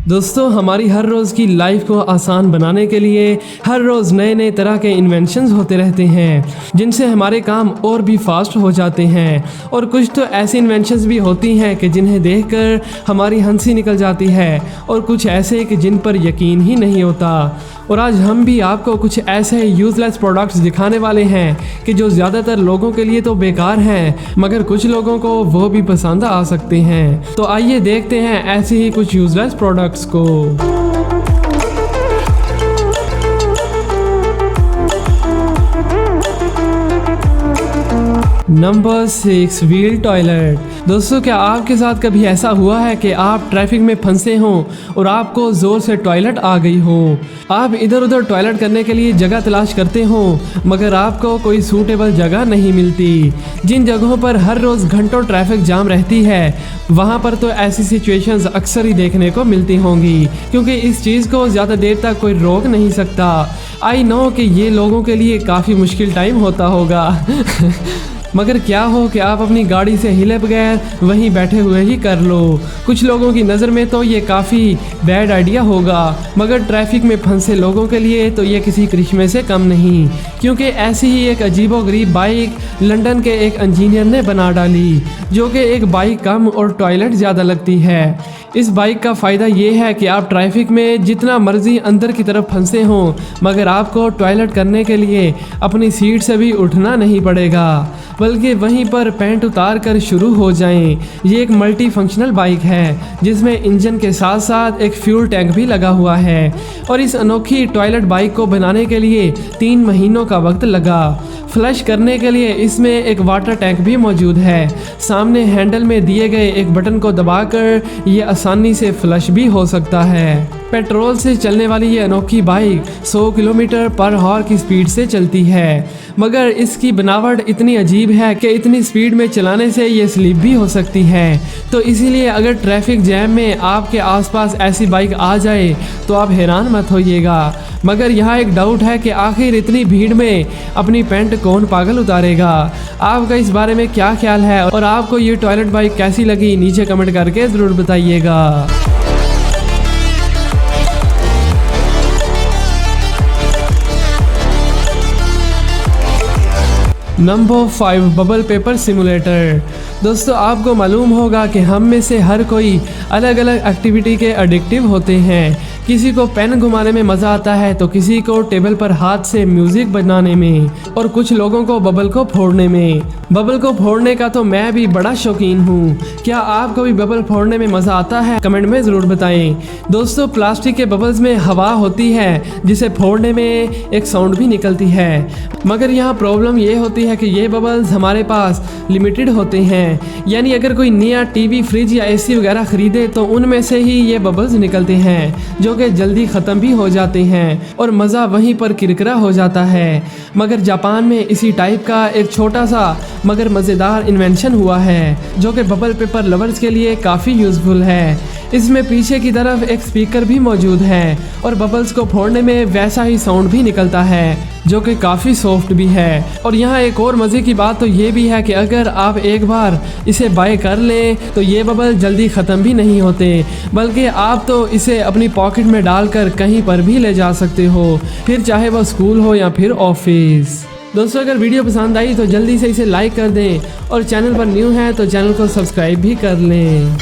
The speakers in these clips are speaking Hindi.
दोस्तों, हमारी हर रोज़ की लाइफ को आसान बनाने के लिए हर रोज़ नए नए तरह के इन्वेंशंस होते रहते हैं जिनसे हमारे काम और भी फास्ट हो जाते हैं। और कुछ तो ऐसी इन्वेंशंस भी होती हैं कि जिन्हें देखकर हमारी हंसी निकल जाती है और कुछ ऐसे कि जिन पर यकीन ही नहीं होता। और आज हम भी आपको कुछ ऐसे यूज़लेस प्रोडक्ट्स दिखाने वाले हैं कि जो ज़्यादातर लोगों के लिए तो बेकार हैं, मगर कुछ लोगों को वो भी पसंद आ सकते हैं। तो आइए देखते हैं ऐसे ही कुछ यूज़लेस प्रोडक्ट्स को। Number 6, wheel toilet. दोस्तों, क्या आपके साथ कभी ऐसा हुआ है कि आप ट्रैफिक में फंसे हों और आपको ज़ोर से टॉयलेट आ गई हो? आप इधर उधर टॉयलेट करने के लिए जगह तलाश करते हो मगर आपको कोई सूटेबल जगह नहीं मिलती। जिन जगहों पर हर रोज़ घंटों ट्रैफिक जाम रहती है वहाँ पर तो ऐसी सिचुएशंस अक्सर ही देखने को मिलती होंगी, क्योंकि इस चीज़ को ज़्यादा देर तक कोई रोक नहीं सकता। आई नो कि ये लोगों के लिए काफ़ी मुश्किल टाइम होता होगा मगर क्या हो कि आप अपनी गाड़ी से हिले बगैर वहीं बैठे हुए ही कर लो। कुछ लोगों की नज़र में तो ये काफ़ी बैड आइडिया होगा, मगर ट्रैफिक में फंसे लोगों के लिए तो ये किसी करिश्मे से कम नहीं, क्योंकि ऐसी ही एक अजीबोगरीब बाइक लंदन के एक इंजीनियर ने बना डाली, जो कि एक बाइक कम और टॉयलेट ज़्यादा लगती है। इस बाइक का फ़ायदा ये है कि आप ट्रैफिक में जितना मर्जी अंदर की तरफ फंसे हों मगर आपको टॉयलेट करने के लिए अपनी सीट से भी उठना नहीं पड़ेगा, बल्कि वहीं पर पैंट उतार कर शुरू हो जाएं। ये एक मल्टी फंक्शनल बाइक है जिसमें इंजन के साथ साथ एक फ्यूल टैंक भी लगा हुआ है। और इस अनोखी टॉयलेट बाइक को बनाने के लिए 3 महीनों का वक्त लगा। फ्लश करने के लिए इसमें एक वाटर टैंक भी मौजूद है। सामने हैंडल में दिए गए एक बटन को दबाकर ये आसानी से फ्लश भी हो सकता है। पेट्रोल से चलने वाली ये अनोखी बाइक 100 किलोमीटर पर आवर की स्पीड से चलती है, मगर इसकी बनावट इतनी अजीब है कि इतनी स्पीड में चलाने से ये स्लिप भी हो सकती है। तो इसीलिए अगर ट्रैफिक जैम में आपके आसपास ऐसी बाइक आ जाए तो आप हैरान मत होइएगा। मगर यहाँ एक डाउट है कि आखिर इतनी भीड़ में अपनी पैंट कौन पागल उतारेगा? आपका इस बारे में क्या ख्याल है और आपको ये टॉयलेट बाइक कैसी लगी नीचे कमेंट करके ज़रूर बताइएगा। Number 5, bubble paper simulator. दोस्तों, आपको मालूम होगा कि हम में से हर कोई अलग अलग एक्टिविटी के एडिक्टिव होते हैं। किसी को पेन घुमाने में मज़ा आता है तो किसी को टेबल पर हाथ से म्यूज़िक बजाने में और कुछ लोगों को बबल को फोड़ने में। बबल को फोड़ने का तो मैं भी बड़ा शौकीन हूँ। क्या आपको भी बबल फोड़ने में मज़ा आता है? कमेंट में ज़रूर बताएं। दोस्तों, प्लास्टिक के बबल्स में हवा होती है जिसे फोड़ने में एक साउंड भी निकलती है, मगर यहाँ प्रॉब्लम ये होती है कि ये बबल्स हमारे पास लिमिटेड होते हैं। यानी अगर कोई नया टीवी, फ्रिज या एसी वगैरह खरीदे तो उनमें से ही ये बबल्स निकलते हैं, जो कि जल्दी ख़त्म भी हो जाते हैं और मज़ा वहीं पर किरकिरा हो जाता है। मगर जापान में इसी टाइप का एक छोटा सा मगर मज़ेदार इन्वेंशन हुआ है, जो कि बबल पेपर लवर्स के लिए काफ़ी यूज़फुल है। इसमें पीछे की तरफ एक स्पीकर भी मौजूद है और बबल्स को फोड़ने में वैसा ही साउंड भी निकलता है, जो कि काफ़ी सॉफ्ट भी है। और यहाँ एक और मज़े की बात तो ये भी है कि अगर आप एक बार इसे बाय कर लें तो ये बबल जल्दी ख़त्म भी नहीं होते, बल्कि आप तो इसे अपनी पॉकेट में डालकर कहीं पर भी ले जा सकते हो, फिर चाहे वह स्कूल हो या फिर ऑफिस। दोस्तों, अगर वीडियो पसंद आई तो जल्दी से इसे लाइक कर दें और चैनल पर न्यू है तो चैनल को सब्सक्राइब भी कर लें।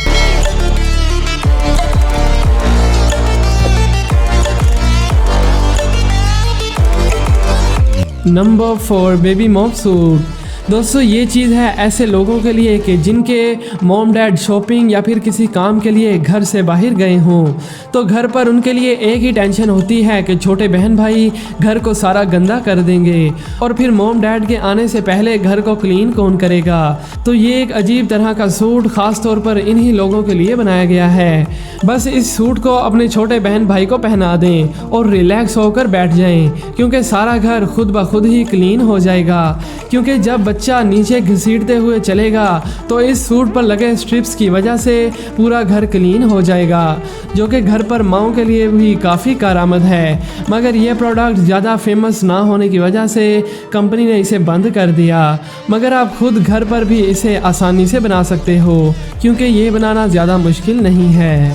Number 4, baby mom suit. दोस्तों, ये चीज़ है ऐसे लोगों के लिए कि जिनके मॉम डैड शॉपिंग या फिर किसी काम के लिए घर से बाहर गए हों, तो घर पर उनके लिए एक ही टेंशन होती है कि छोटे बहन भाई घर को सारा गंदा कर देंगे और फिर मॉम डैड के आने से पहले घर को क्लीन कौन करेगा। तो ये एक अजीब तरह का सूट ख़ास तौर पर इन्हीं लोगों के लिए बनाया गया है। बस इस सूट को अपने छोटे बहन भाई को पहना दें और रिलैक्स होकर बैठ जाएं, क्योंकि सारा घर खुद ब खुद ही क्लीन हो जाएगा। क्योंकि जब बच्चा नीचे घसीटते हुए चलेगा तो इस सूट पर लगे स्ट्रिप्स की वजह से पूरा घर क्लीन हो जाएगा, जो कि घर पर माओं के लिए भी काफ़ी कारआमद है। मगर यह प्रोडक्ट ज़्यादा फेमस ना होने की वजह से कंपनी ने इसे बंद कर दिया, मगर आप खुद घर पर भी इसे आसानी से बना सकते हो, क्योंकि ये बनाना ज़्यादा मुश्किल नहीं है।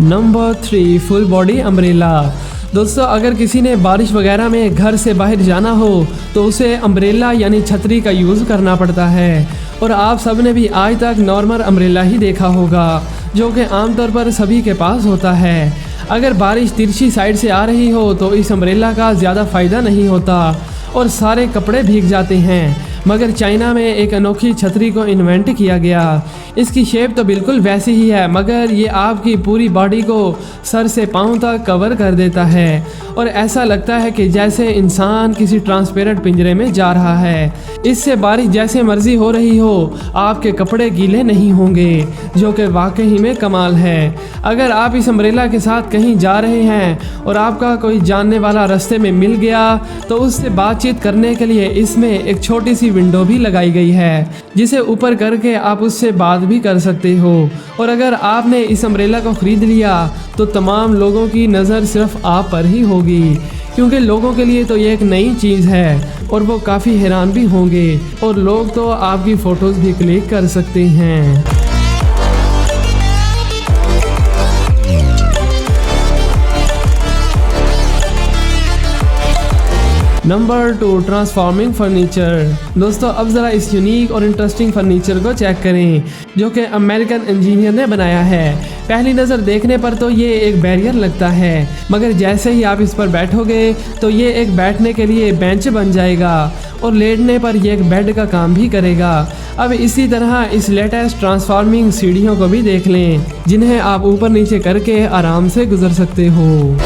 Number 3, full body umbrella. दोस्तों, अगर किसी ने बारिश वगैरह में घर से बाहर जाना हो तो उसे अम्ब्रेला यानी छतरी का यूज़ करना पड़ता है। और आप सब ने भी आज तक नॉर्मल अम्ब्रेला ही देखा होगा, जो कि आमतौर पर सभी के पास होता है। अगर बारिश तिरछी साइड से आ रही हो तो इस अम्ब्रेला का ज़्यादा फ़ायदा नहीं होता और सारे कपड़े भीग जाते हैं। मगर चाइना में एक अनोखी छतरी को इन्वेंट किया गया। इसकी शेप तो बिल्कुल वैसी ही है, मगर ये आपकी पूरी बॉडी को सर से पाँव तक कवर कर देता है और ऐसा लगता है कि जैसे इंसान किसी ट्रांसपेरेंट पिंजरे में जा रहा है। इससे बारिश जैसे मर्जी हो रही हो, आपके कपड़े गीले नहीं होंगे, जो कि वाकई में कमाल है। अगर आप इस अम्ब्रेला के साथ कहीं जा रहे हैं और आपका कोई जानने वाला रास्ते में मिल गया तो उससे बातचीत करने के लिए इसमें एक छोटी सी विंडो भी लगाई गई है, जिसे ऊपर करके आप उससे बात भी कर सकते हो। और अगर आपने इस अम्ब्रेला को ख़रीद लिया तो तमाम लोगों की नज़र सिर्फ आप पर ही होगी, क्योंकि लोगों के लिए तो ये एक नई चीज़ है और वो काफ़ी हैरान भी होंगे और लोग तो आपकी फ़ोटोज़ भी क्लिक कर सकते हैं। Number 2, transforming furniture. दोस्तों, अब ज़रा इस यूनिक और इंटरेस्टिंग फर्नीचर को चेक करें, जो कि अमेरिकन इंजीनियर ने बनाया है। पहली नज़र देखने पर तो ये एक बैरियर लगता है, मगर जैसे ही आप इस पर बैठोगे तो ये एक बैठने के लिए बेंच बन जाएगा और लेटने पर यह एक बेड का काम भी करेगा। अब इसी तरह इस लेटेस्ट ट्रांसफॉर्मिंग सीढ़ियों को भी देख लें, जिन्हें आप ऊपर नीचे करके आराम से गुजर सकते हो।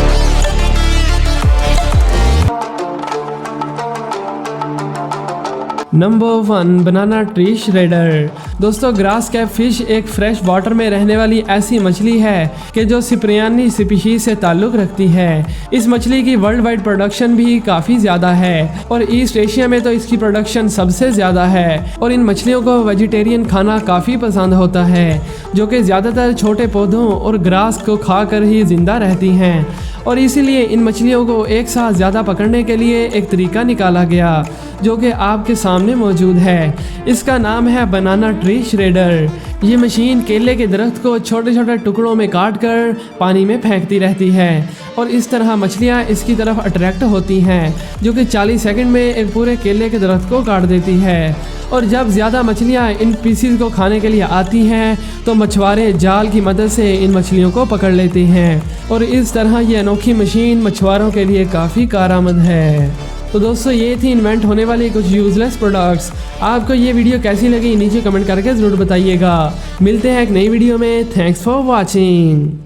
नंबर 1, बनाना ट्री श्रेडर। दोस्तों, ग्रास कैप फिश एक फ्रेश वाटर में रहने वाली ऐसी मछली है कि जो सिप्रियानी स्पीशीज से ताल्लुक़ रखती है। इस मछली की वर्ल्ड वाइड प्रोडक्शन भी काफ़ी ज़्यादा है और ईस्ट एशिया में तो इसकी प्रोडक्शन सबसे ज़्यादा है। और इन मछलियों को वेजिटेरियन खाना काफ़ी पसंद होता है, जो कि ज़्यादातर छोटे पौधों और ग्रास को खाकर ही ज़िंदा रहती हैं। और इसीलिए इन मछलियों को एक साथ ज़्यादा पकड़ने के लिए एक तरीका निकाला गया, जो कि आपके सामने मौजूद है। इसका नाम है बनाना ट्री श्रेडर। ये मशीन केले के दरख्त को छोटे छोटे टुकड़ों में काट कर पानी में फेंकती रहती है और इस तरह मछलियाँ इसकी तरफ अट्रैक्ट होती हैं, जो कि 40 सेकंड में एक पूरे केले के दरख्त को काट देती है। और जब ज़्यादा मछलियाँ इन पीसीज को खाने के लिए आती हैं तो मछुआरे जाल की मदद से इन मछलियों को पकड़ लेते हैं और इस तरह ये अनोखी मशीन मछुआरों के लिए काफ़ी कारआमद है। तो दोस्तों, ये थी इन्वेंट होने वाली कुछ यूजलेस प्रोडक्ट्स। आपको ये वीडियो कैसी लगी नीचे कमेंट करके ज़रूर बताइएगा। मिलते हैं एक नई वीडियो में। Thanks for watching.